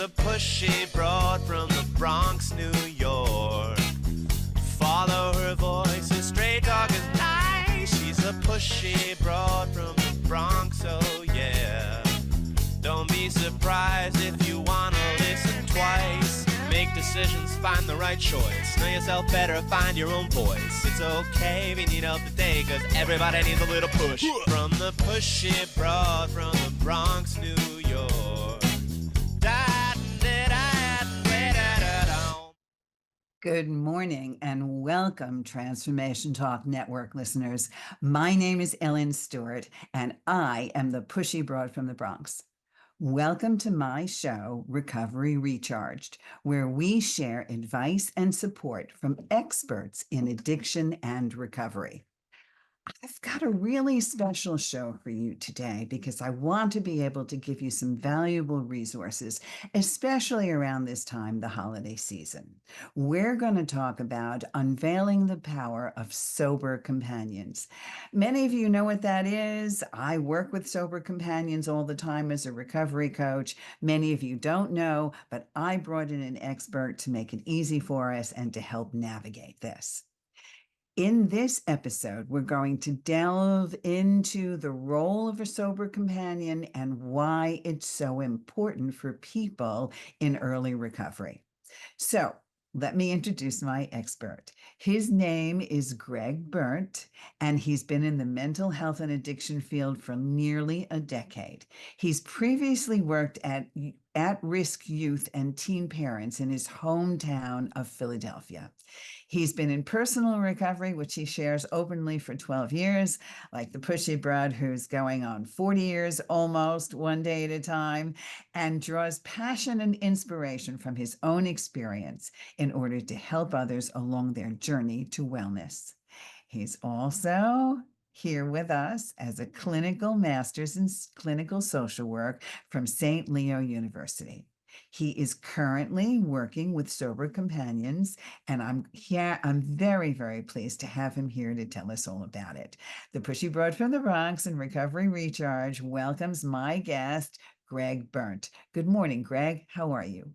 a pushy broad from the Bronx, New York. Follow her voice, a straight dog is nice. She's a pushy broad from the Bronx, oh yeah. Don't be surprised if you wanna listen twice. Make decisions, find the right choice. Know yourself better, find your own voice. It's okay if you need help today, cause everybody needs a little push. From the pushy broad from the Bronx, New York. Good morning and welcome, Transformation Talk Network listeners. My name is Ellen Stewart, and I am the pushy broad from the Bronx. Welcome to my show, Recovery Recharged, where we share advice and support from experts in addiction and recovery. I've got a really special show for you today because I want to be able to give you some valuable resources, especially around this time, the holiday season. We're going to talk about unveiling the power of sober companions. Many of you know what that is. I work with sober companions all the time as a recovery coach. Many of you don't know, but I brought in an expert to make it easy for us and to help navigate this. In this episode, we're going to delve into the role of a sober companion and why it's so important for people in early recovery. So, let me introduce my expert. His name is Greg Bernt, and he's been in the mental health and addiction field for nearly a decade. He's previously worked at-risk youth and teen parents in his hometown of Philadelphia. He's been in personal recovery, which he shares openly for 12 years, like the pushy broad who's going on 40 years almost, one day at a time, and draws passion and inspiration from his own experience in order to help others along their journey to wellness. He's also here with us as a clinical master's in clinical social work from St. Leo University. He is currently working with sober companions, and I'm very, very pleased to have him here to tell us all about it. The Pushy Broad from the Bronx and Recovery Recharge welcomes my guest, Greg Bernt. Good morning, Greg. How are you?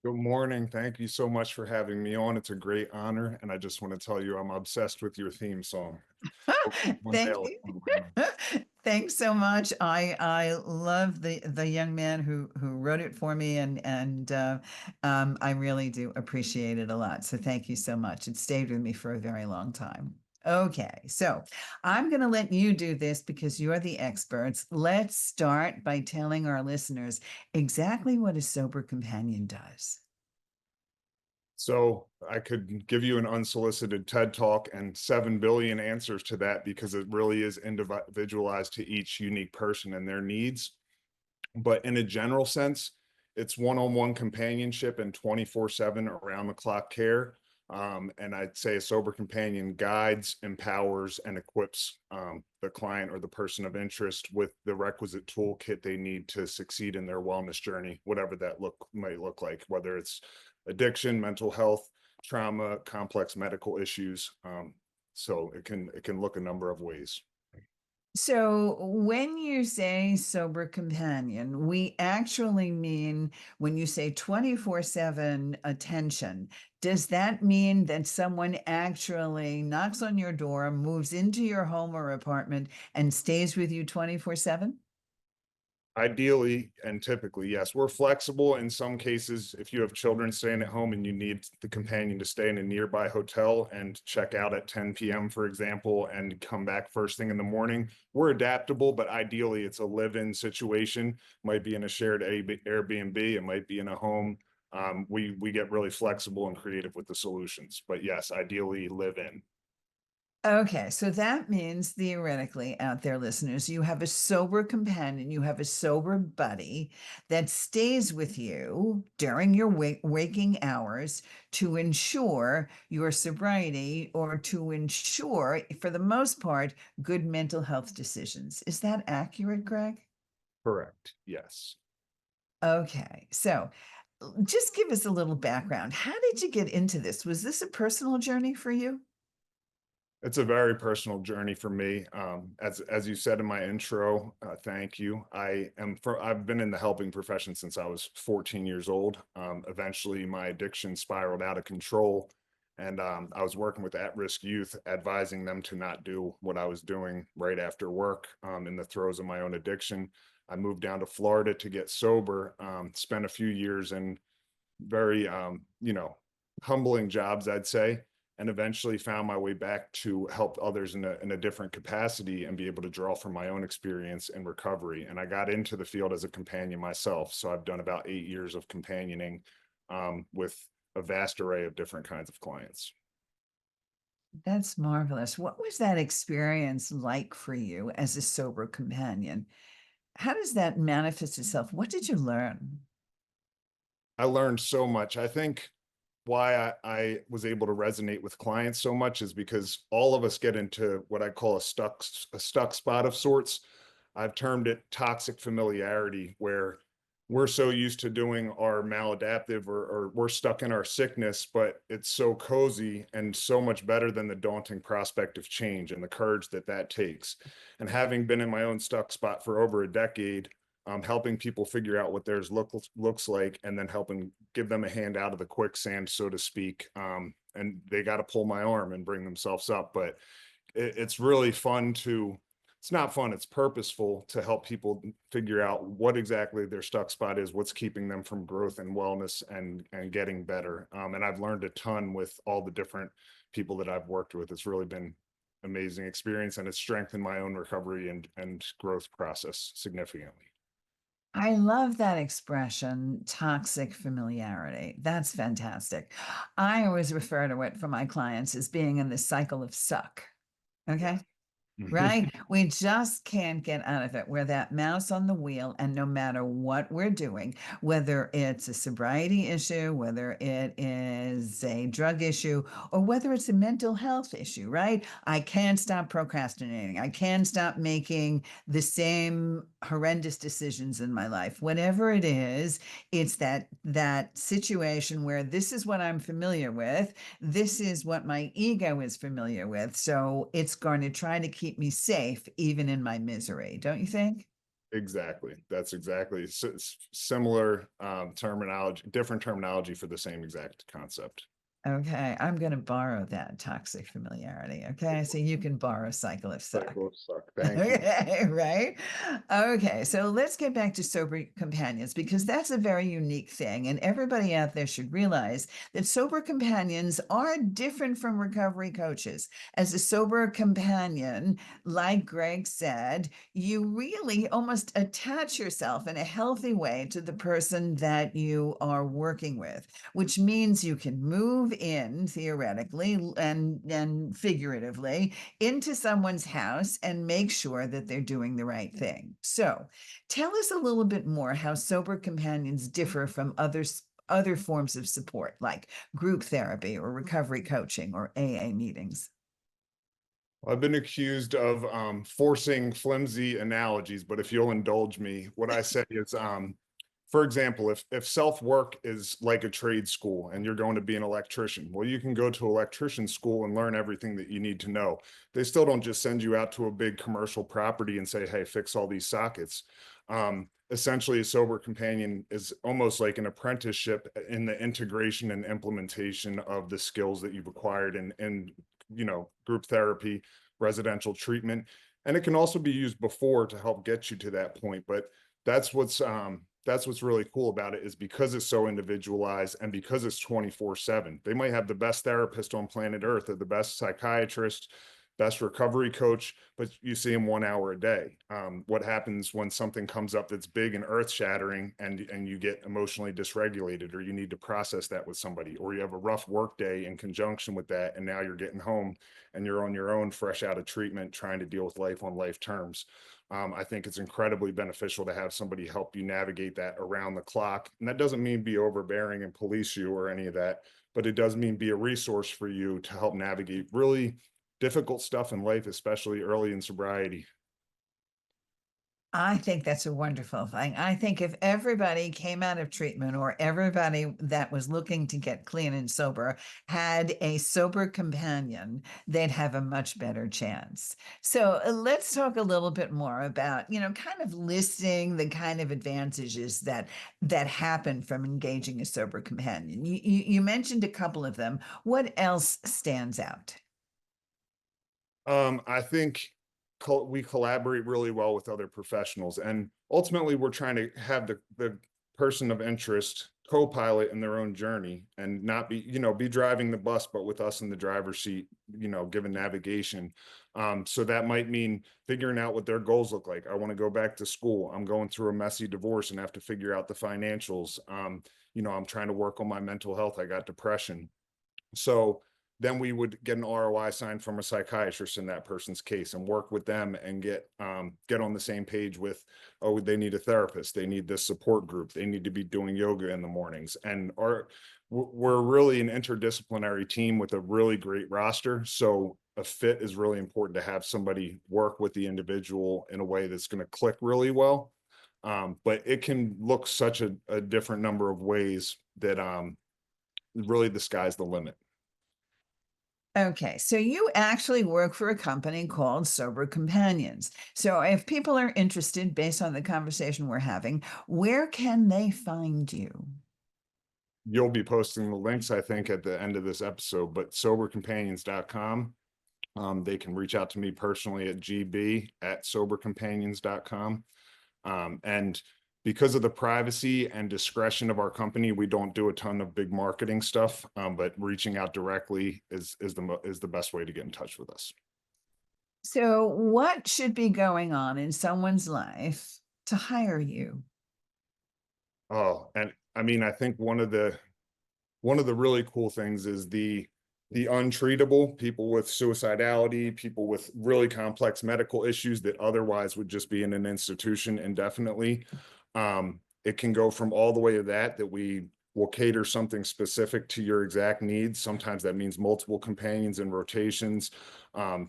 Good morning. Thank you so much for having me on. It's a great honor. And I just want to tell you, I'm obsessed with your theme song. Thank you. Thanks so much. I love the young man who wrote it for me, and I really do appreciate it a lot. So thank you so much. It stayed with me for a very long time. Okay, so I'm going to let you do this because you're the experts. Let's start by telling our listeners exactly what a sober companion does. So I could give you an unsolicited TED Talk and 7 billion answers to that because it really is individualized to each unique person and their needs. But in a general sense, it's one-on-one companionship and 24/7 around-the-clock care. And I'd say a sober companion guides, empowers, and equips the client or the person of interest with the requisite toolkit they need to succeed in their wellness journey, whatever that might look like, whether it's addiction, mental health, trauma, complex medical issues. So it can look a number of ways. So when you say sober companion, we actually mean when you say 24/7 attention, does that mean that someone actually knocks on your door, moves into your home or apartment, and stays with you 24/7? Ideally and typically, yes. We're flexible in some cases. If you have children staying at home and you need the companion to stay in a nearby hotel and check out at 10 p.m., for example, and come back first thing in the morning, we're adaptable, but ideally it's a live-in situation. Might be in a shared Airbnb, it might be in a home. We get really flexible and creative with the solutions, but yes, ideally live in. Okay, so that means theoretically out there, listeners, you have a sober companion, you have a sober buddy that stays with you during your waking hours to ensure your sobriety or to ensure, for the most part, good mental health decisions. Is that accurate, Greg? Correct. Yes. Okay, so just give us a little background. How did you get into this? Was this a personal journey for you? It's a very personal journey for me. As you said in my intro, thank you. I've been in the helping profession since I was 14 years old. Eventually, my addiction spiraled out of control, and I was working with at-risk youth, advising them to not do what I was doing right after work in the throes of my own addiction. I moved down to Florida to get sober. Spent a few years in very humbling jobs, I'd say, and eventually found my way back to help others in a different capacity and be able to draw from my own experience in recovery. And I got into the field as a companion myself, so I've done about 8 years of companioning with a vast array of different kinds of clients. That's marvelous. What was that experience like for you as a sober companion? How does that manifest itself? What did you learn? I learned so much. I think why I was able to resonate with clients so much is because all of us get into what I call a stuck spot of sorts. I've termed it toxic familiarity, where we're so used to doing our maladaptive, or we're stuck in our sickness, but it's so cozy and so much better than the daunting prospect of change and the courage that that takes. And having been in my own stuck spot for over a decade, helping people figure out what theirs looks like, and then helping give them a hand out of the quicksand, so to speak. And they got to pull my arm and bring themselves up. But it's really fun to, it's not fun, it's purposeful to help people figure out what exactly their stuck spot is, what's keeping them from growth and wellness and getting better. And I've learned a ton with all the different people that I've worked with. It's really been amazing experience, and it's strengthened my own recovery and growth process significantly. I love that expression, toxic familiarity. That's fantastic. I always refer to it for my clients as being in the cycle of suck. Okay. Right? We just can't get out of it. We're that mouse on the wheel, and no matter what we're doing, whether it's a sobriety issue, whether it is a drug issue, or whether it's a mental health issue, right? I can't stop procrastinating. I can't stop making the same horrendous decisions in my life. Whatever it is, it's that situation where this is what I'm familiar with. This is what my ego is familiar with. So it's going to try to keep me safe, even in my misery. Don't you think? Exactly. That's exactly similar terminology, different terminology for the same exact concept. Okay. I'm going to borrow that toxic familiarity. Okay. So you can borrow cycle of suck. Cycle of suck. Thank you. Okay, right? Okay, so let's get back to sober companions, because that's a very unique thing. And everybody out there should realize that sober companions are different from recovery coaches. As a sober companion, like Greg said, you really almost attach yourself in a healthy way to the person that you are working with, which means you can move in theoretically and figuratively into someone's house and make sure that they're doing the right thing. So tell us a little bit more how sober companions differ from other forms of support, like group therapy or recovery coaching or AA meetings. I've been accused of forcing flimsy analogies, but if you'll indulge me, what I say is, for example, if self-work is like a trade school and you're going to be an electrician, well, you can go to electrician school and learn everything that you need to know. They still don't just send you out to a big commercial property and say, hey, fix all these sockets. Essentially, a sober companion is almost like an apprenticeship in the integration and implementation of the skills that you've acquired in group therapy, residential treatment. And it can also be used before to help get you to that point. But that's what's really cool about it, is because it's so individualized and because it's 24/7. They might have the best therapist on planet Earth or the best psychiatrist, best recovery coach, but you see them 1 hour a day. What happens when something comes up that's big and earth shattering, and you get emotionally dysregulated, or you need to process that with somebody, or you have a rough work day in conjunction with that, and now you're getting home and you're on your own, fresh out of treatment, trying to deal with life on life terms. I think it's incredibly beneficial to have somebody help you navigate that around the clock. And that doesn't mean be overbearing and police you or any of that, but it does mean be a resource for you to help navigate really difficult stuff in life, especially early in sobriety. I think that's a wonderful thing. I think if everybody came out of treatment or everybody that was looking to get clean and sober had a sober companion, they'd have a much better chance. So let's talk a little bit more about, kind of listing the kind of advantages that happen from engaging a sober companion. You mentioned a couple of them. What else stands out? I think we collaborate really well with other professionals, and ultimately we're trying to have the person of interest co-pilot in their own journey and not be driving the bus, but with us in the driver's seat, given navigation. So that might mean figuring out what their goals look like. I want to go back to school. I'm going through a messy divorce and have to figure out the financials. I'm trying to work on my mental health. I got depression. So then we would get an ROI sign from a psychiatrist in that person's case and work with them and get on the same page with, oh, they need a therapist, they need this support group, they need to be doing yoga in the mornings. And we're really an interdisciplinary team with a really great roster. So a fit is really important to have somebody work with the individual in a way that's going to click really well. But it can look such a different number of ways that really the sky's the limit. Okay, so you actually work for a company called Sober Companions. So if people are interested, based on the conversation we're having, where can they find you? You'll be posting the links, I think, at the end of this episode, but sobercompanions.com. They can reach out to me personally at gb@sobercompanions.com. And because of the privacy and discretion of our company, we don't do a ton of big marketing stuff, but reaching out directly is the best way to get in touch with us. So, what should be going on in someone's life to hire you? Oh, and I mean, I think one of the really cool things is the untreatable people with suicidality, people with really complex medical issues that otherwise would just be in an institution indefinitely. It can go from all the way to that we will cater something specific to your exact needs. Sometimes that means multiple companions and rotations.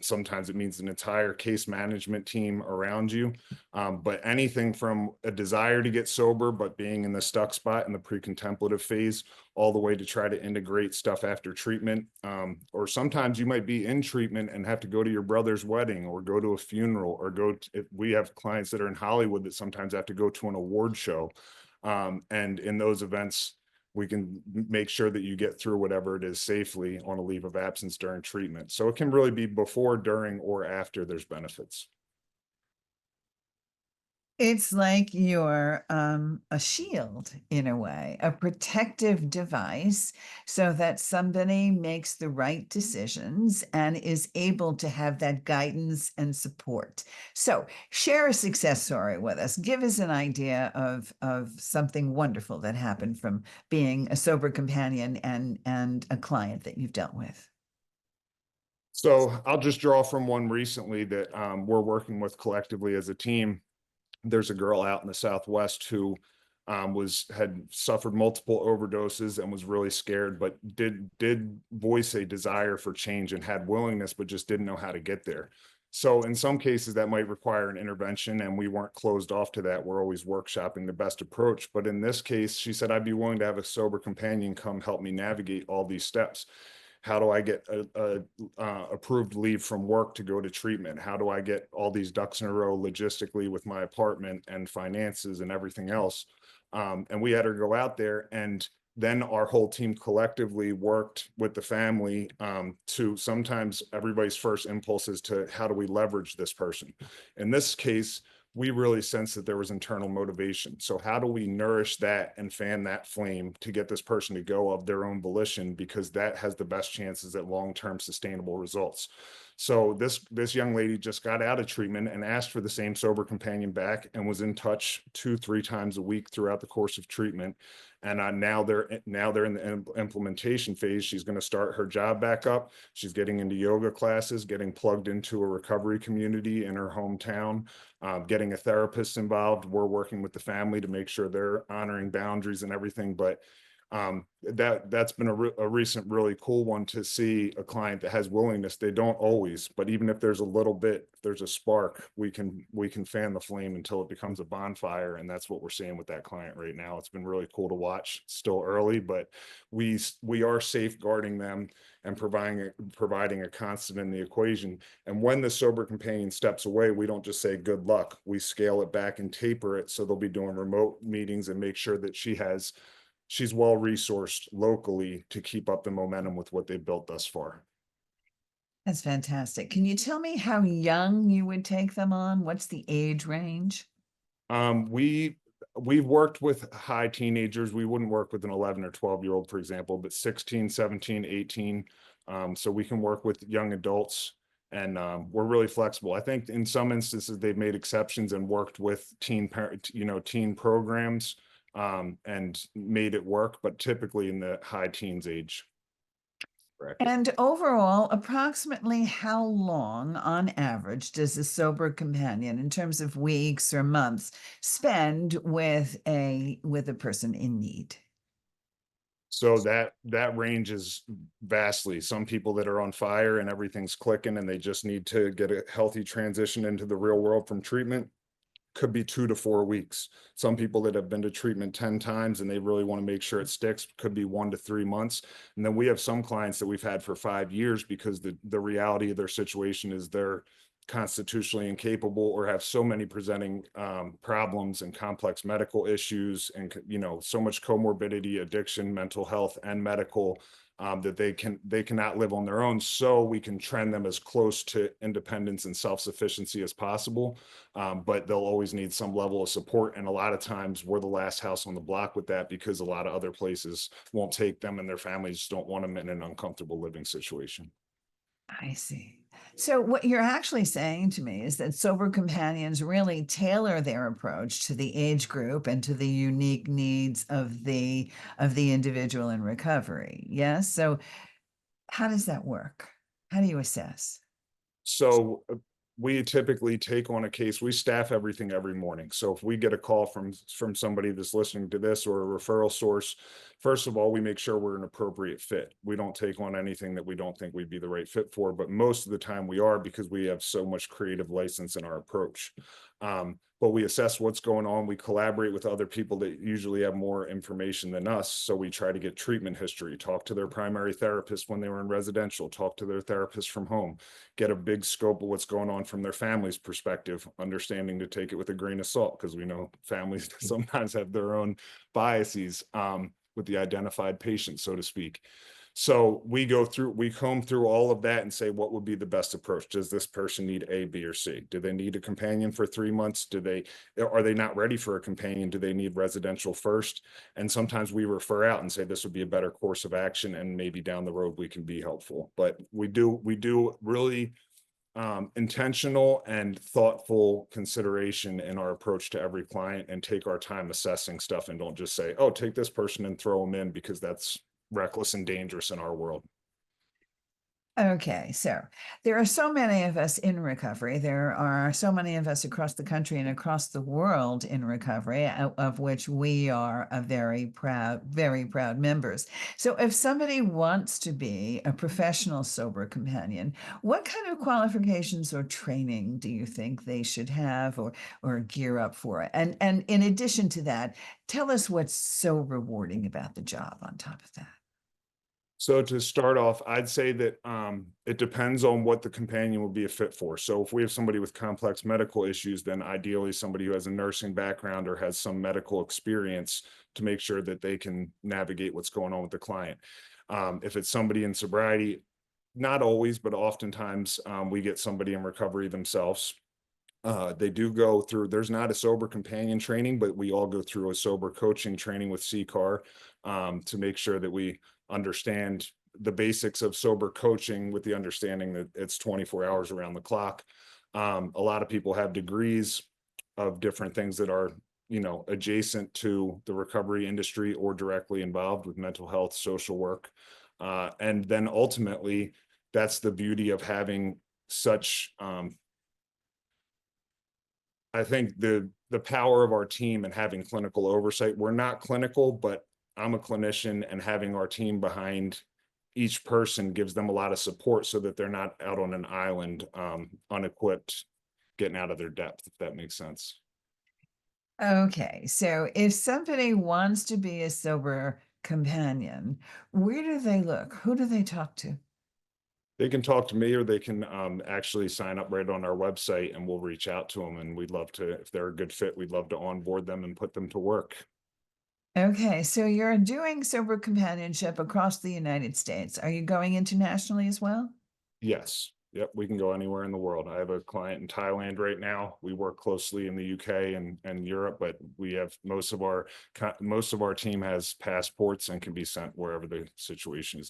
Sometimes it means an entire case management team around you. But anything from a desire to get sober, but being in the stuck spot in the pre-contemplative phase, all the way to try to integrate stuff after treatment. Or sometimes you might be in treatment and have to go to your brother's wedding or go to a funeral or if we have clients that are in Hollywood that sometimes have to go to an award show. And in those events, we can make sure that you get through whatever it is safely on a leave of absence during treatment. So it can really be before, during, or after there's benefits. It's like you're a shield in a way, a protective device, so that somebody makes the right decisions and is able to have that guidance and support. So, share a success story with us. Give us an idea of something wonderful that happened from being a sober companion and a client that you've dealt with. So I'll just draw from one recently that we're working with collectively as a team. There's a girl out in the Southwest who had suffered multiple overdoses and was really scared, but did voice a desire for change and had willingness, but just didn't know how to get there. So in some cases that might require an intervention, and we weren't closed off to that. We're always workshopping the best approach. But in this case, she said, I'd be willing to have a sober companion come help me navigate all these steps. How do I get a approved leave from work to go to treatment? How do I get all these ducks in a row logistically with my apartment and finances and everything else? And we had her go out there, and then our whole team collectively worked with the family to sometimes everybody's first impulse is to how do we leverage this person? In this case, we really sensed that there was internal motivation. So how do we nourish that and fan that flame to get this person to go of their own volition, because that has the best chances at long-term sustainable results. So this young lady just got out of treatment and asked for the same sober companion back and was in touch 2-3 times a week throughout the course of treatment. And now they're in the implementation phase. She's going to start her job back up. She's getting into yoga classes, getting plugged into a recovery community in her hometown, getting a therapist involved. We're working with the family to make sure they're honoring boundaries and everything. But That's been a recent really cool one to see a client that has willingness. They don't always, but even if there's a little bit, if there's a spark, we can fan the flame until it becomes a bonfire. And that's what we're seeing with that client right now. It's been really cool to watch. It's still early, but we are safeguarding them and providing a constant in the equation. And when the sober companion steps away, we don't just say good luck. We scale it back and taper it, so they'll be doing remote meetings and make sure that she's well resourced locally to keep up the momentum with what they've built thus far. That's fantastic. Can you tell me how young you would take them on? What's the age range? We've worked with high teenagers. We wouldn't work with an 11 or 12-year-old, for example, but 16, 17, 18. So we can work with young adults, and we're really flexible. I think in some instances they've made exceptions and worked with teen programs, and made it work, but typically in the high teens age bracket. And overall, approximately how long on average does a sober companion, in terms of weeks or months, spend with a person in need? So that ranges vastly. Some people that are on fire and everything's clicking and they just need to get a healthy transition into the real world from treatment, could be 2 to 4 weeks. Some people that have been to treatment 10 times and they really want to make sure it sticks, could be 1 to 3 months. And then we have some clients that we've had for 5 years because the reality of their situation is they're constitutionally incapable or have so many presenting problems and complex medical issues, and so much comorbidity, addiction, mental health, and medical, that they cannot live on their own. So we can trend them as close to independence and self-sufficiency as possible, but they'll always need some level of support. And a lot of times we're the last house on the block with that, because a lot of other places won't take them and their families don't want them in an uncomfortable living situation. I see. So what you're actually saying to me is that sober companions really tailor their approach to the age group and to the unique needs of the individual in recovery. Yes. So how does that work? How do you assess? So we typically take on a case. We staff everything every morning. So if we get a call from somebody that's listening to this, or a referral source, first of all, we make sure we're an appropriate fit. We don't take on anything that we don't think we'd be the right fit for, but most of the time we are, because we have so much creative license in our approach. But we assess what's going on. We collaborate with other people that usually have more information than us. So we try to get treatment history, talk to their primary therapist when they were in residential, talk to their therapist from home, get a big scope of what's going on from their family's perspective, understanding to take it with a grain of salt, because we know families sometimes have their own biases, with the identified patient, so to speak. So we comb through all of that and say, what would be the best approach? Does this person need A, B, or C? Do they need a companion for 3 months? Are they not ready for a companion? Do they need residential first? And sometimes we refer out and say, this would be a better course of action, and maybe down the road we can be helpful. But we do really intentional and thoughtful consideration in our approach to every client, and take our time assessing stuff, and don't just say, oh, take this person and throw them in, because that's reckless and dangerous in our world. Okay, so there are so many of us in recovery. There are so many of us across the country and across the world in recovery, of which we are a very proud members. So if somebody wants to be a professional sober companion, what kind of qualifications or training do you think they should have, or gear up for it? And in addition to that, tell us what's so rewarding about the job on top of that. So to start off, I'd say that it depends on what the companion will be a fit for. So if we have somebody with complex medical issues, then ideally somebody who has a nursing background or has some medical experience, to make sure that they can navigate what's going on with the client. If it's somebody in sobriety, not always, but oftentimes we get somebody in recovery themselves. They do go through, there's not a sober companion training, but we all go through a sober coaching training with CCAR, to make sure that we understand the basics of sober coaching, with the understanding that it's 24 hours around the clock. A lot of people have degrees of different things that are, adjacent to the recovery industry or directly involved with mental health, social work. And then ultimately, that's the beauty of having such, I think the power of our team and having clinical oversight. We're not clinical, but I'm a clinician, and having our team behind each person gives them a lot of support so that they're not out on an island, unequipped, getting out of their depth, if that makes sense. Okay, so if somebody wants to be a sober companion, where do they look? Who do they talk to? They can talk to me, or they can actually sign up right on our website, and we'll reach out to them. And we'd love to, if they're a good fit, we'd love to onboard them and put them to work. Okay, so you're doing sober companionship across the United States. Are you going internationally as well? Yes. Yep. We can go anywhere in the world. I have a client in Thailand right now. We work closely in the UK and Europe, but we have most of our team has passports and can be sent wherever the situation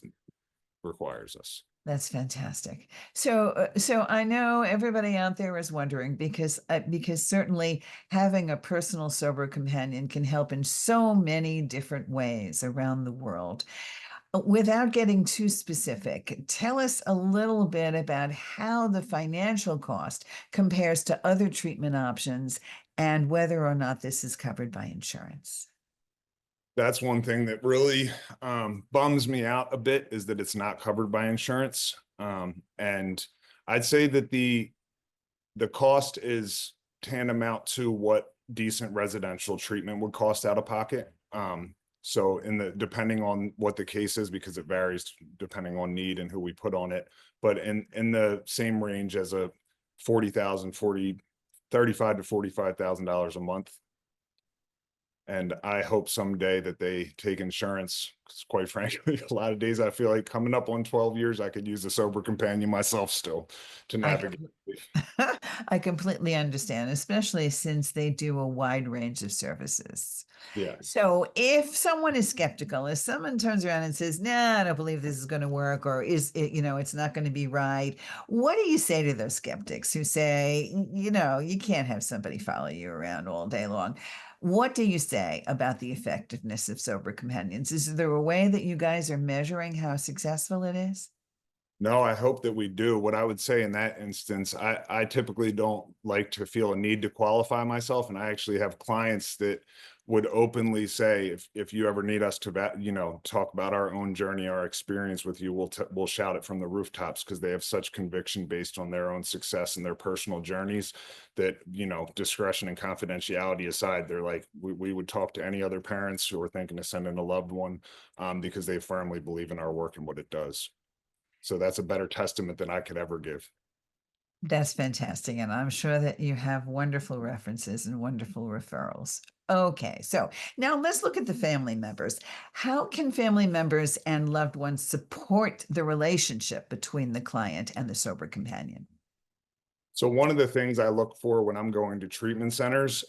requires us. That's fantastic. So I know everybody out there is wondering because certainly having a personal sober companion can help in so many different ways around the world. Without getting too specific, tell us a little bit about how the financial cost compares to other treatment options and whether or not this is covered by insurance. That's one thing that really bums me out a bit, is that it's not covered by insurance. And I'd say that the cost is tantamount to what decent residential treatment would cost out of pocket. So depending on what the case is, because it varies depending on need and who we put on it, but in the same range as a 35 to $45,000 a month. And I hope someday that they take insurance, because quite frankly, a lot of days I feel like coming up on 12 years, I could use a sober companion myself still to I navigate. I completely understand, especially since they do a wide range of services. Yeah. So if someone is skeptical, if someone turns around and says, "Nah, I don't believe this is going to work," or is it, it's not going to be right, what do you say to those skeptics who say, you can't have somebody follow you around all day long? What do you say about the effectiveness of sober companions? Is there a way that you guys are measuring how successful it is? No, I hope that we do. What I would say in that instance, I typically don't like to feel a need to qualify myself. And I actually have clients that would openly say, if you ever need us to, talk about our own journey, our experience with you, we'll shout it from the rooftops, because they have such conviction based on their own success and their personal journeys that, discretion and confidentiality aside, they're like, we would talk to any other parents who are thinking of sending a loved one, because they firmly believe in our work and what it does. So that's a better testament than I could ever give. That's fantastic. And I'm sure that you have wonderful references and wonderful referrals. Okay, so now let's look at the family members. How can family members and loved ones support the relationship between the client and the sober companion? So one of the things I look for when I'm going to treatment centers,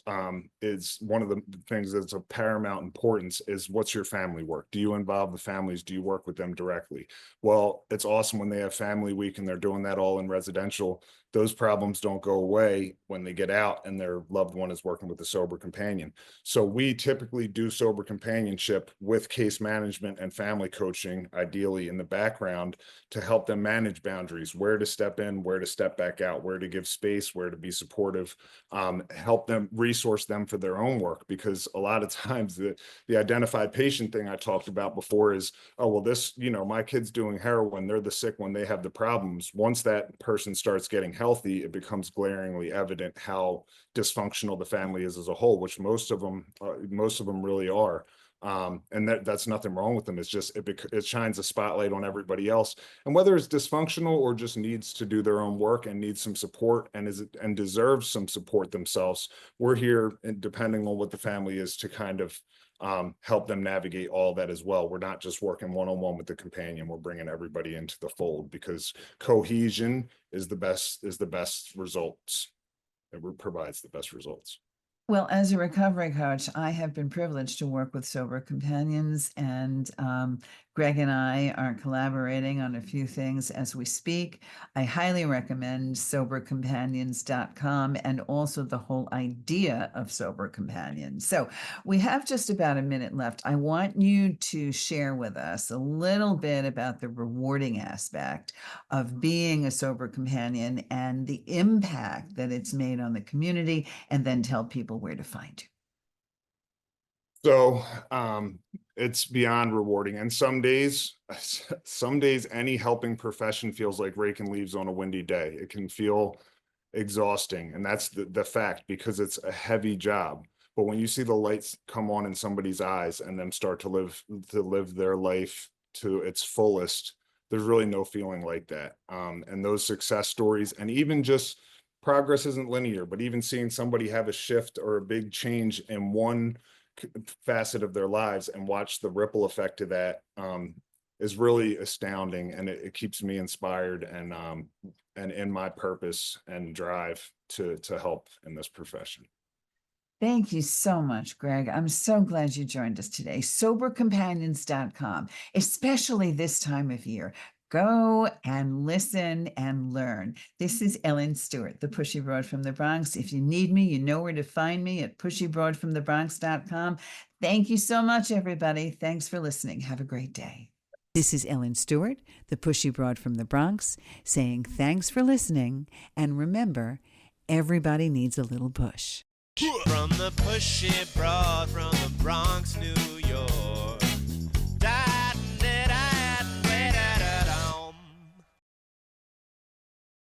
is one of the things that's of paramount importance is, what's your family work? Do you involve the families? Do you work with them directly? Well, it's awesome when they have family week and they're doing that all in residential. Those problems don't go away when they get out and their loved one is working with a sober companion. So we typically do sober companionship with case management and family coaching, ideally in the background, to help them manage boundaries, where to step in, where to step back out, where to give space, where to be supportive, help them, resource them for their own work. Because a lot of times the identified patient thing I talked about before is, oh, well, this, my kid's doing heroin, they're the sick one, they have the problems. Once that person starts getting healthy, it becomes glaringly evident how dysfunctional the family is as a whole, which most of them really are. And that's nothing wrong with them. It's just, it shines a spotlight on everybody else. And whether it's dysfunctional or just needs to do their own work and needs some support and deserves some support themselves, we're here, and depending on what the family is, to kind of help them navigate all that as well. We're not just working one-on-one with the companion. We're bringing everybody into the fold, because cohesion is the best results. It provides the best results. Well, as a recovery coach, I have been privileged to work with sober companions, and Greg and I are collaborating on a few things as we speak. I highly recommend sobercompanions.com and also the whole idea of sober companions. So we have just about a minute left. I want you to share with us a little bit about the rewarding aspect of being a sober companion and the impact that it's made on the community, and then tell people where to find you. So it's beyond rewarding. And some days any helping profession feels like raking leaves on a windy day. It can feel exhausting, and that's the fact, because it's a heavy job. But when you see the lights come on in somebody's eyes and them start to live their life to its fullest, there's really no feeling like that. And those success stories, and even just progress isn't linear, but even seeing somebody have a shift or a big change in one facet of their lives and watch the ripple effect of that is really astounding, and it keeps me inspired and in my purpose and drive to help in this profession. Thank you so much, Greg. I'm so glad you joined us today. Sobercompanions.com, especially this time of year. Go and listen and learn. This is Ellen Stewart, the Pushy Broad from the Bronx. If you need me, you know where to find me at pushybroadfromthebronx.com. Thank you so much, everybody. Thanks for listening. Have a great day. This is Ellen Stewart, the Pushy Broad from the Bronx, saying thanks for listening. And remember, everybody needs a little push. From the pushy broad from the Bronx, New York.